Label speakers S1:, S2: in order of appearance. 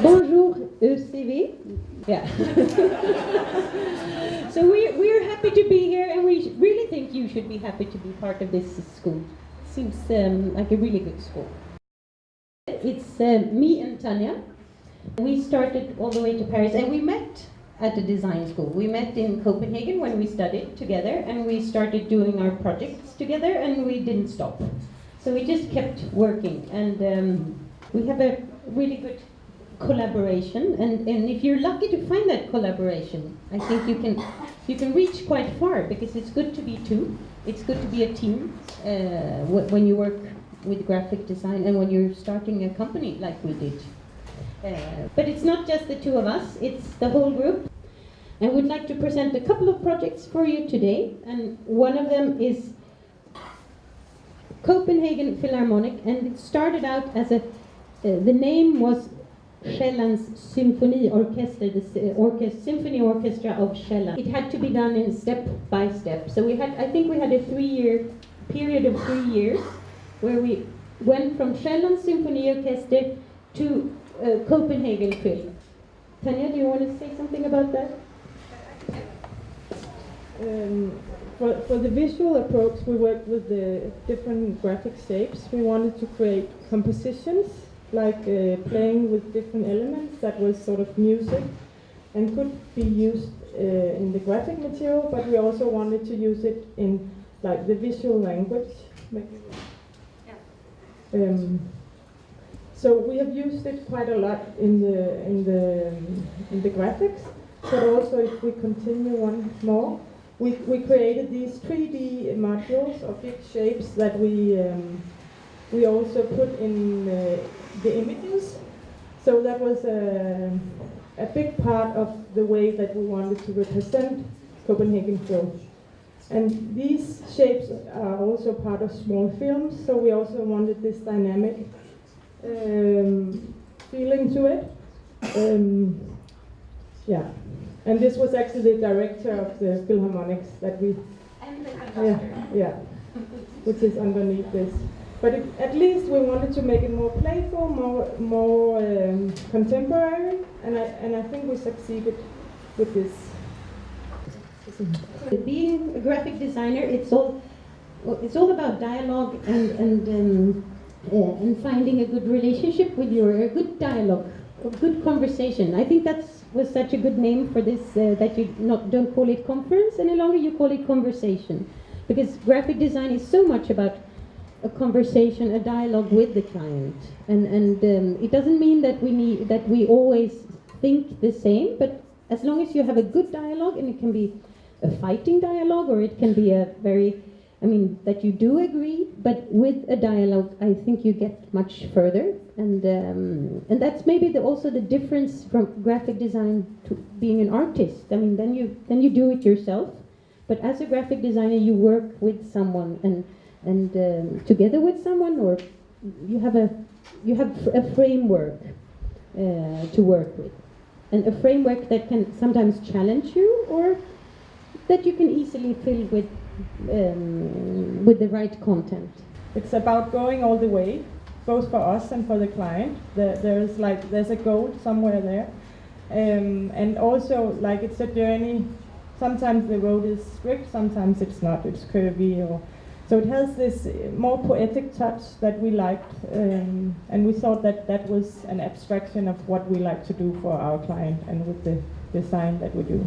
S1: Bonjour ECV. Yeah. So we're happy to be here, and we really think you should be happy to be part of this school. Seems like a really good school. It's me and Tanja. We started all the way to Paris, and we met at a design school. We met in Copenhagen when we studied together, and we started doing our projects together, and we didn't stop. So we just kept working, and we have a really good collaboration. And if you're lucky to find that collaboration, I think you can reach quite far, because it's good to be two. It's good to be a team when you work with graphic design and when you're starting a company like we did. But it's not just the two of us, it's the whole group. I would like to present a couple of projects for you today, and one of them is Copenhagen Philharmonic, and it started out as the name was Sjælland's Symphony Orchestra, the Symphony Orchestra of Sjælland. It had to be done in step by step. So I think we had a 3-year period of 3 years where we went from Sjælland's Symphony Orchestra to Copenhagen Phil. Tanja, do you want to say something about that?
S2: For the visual approach, we worked with the different graphic shapes. We wanted to create compositions, like playing with different elements that was sort of music and could be used in the graphic material, but we also wanted to use it in like the visual language. So we have used it quite a lot in the graphics, but also if we continue one more, we created these 3D modules of big shapes that we also put in the images. So that was a big part of the way that we wanted to represent Copenhagen film. And these shapes are also part of small films, so we also wanted this dynamic feeling to it. Yeah, and this was actually the director of the Philharmonics that we, yeah, which is underneath this. But at least we wanted to make it more playful, more contemporary, and I think we succeeded with this.
S1: Being a graphic designer, it's all about dialogue and finding a good relationship with a good dialogue, a good conversation. I think that was such a good name for this, that you don't call it conference any longer, you call it conversation, because graphic design is so much about a conversation, a dialogue with the client, and it doesn't mean that we always think the same, but as long as you have a good dialogue, and it can be a fighting dialogue, or it can be that you do agree, but with a dialogue, I think you get much further, and that's maybe also the difference from graphic design to being an artist. I mean, then you do it yourself, but as a graphic designer, you work with someone and together with someone, or you have a framework to work with, and a framework that can sometimes challenge you, or that you can easily fill with the right content.
S2: It's about going all the way, both for us and for the client. There's a goal somewhere there, and also like it's a journey. Sometimes the road is strict, sometimes it's not. It's curvy, so it has this more poetic touch that we liked, and we thought that was an abstraction of what we like to do for our client and with the design that we do.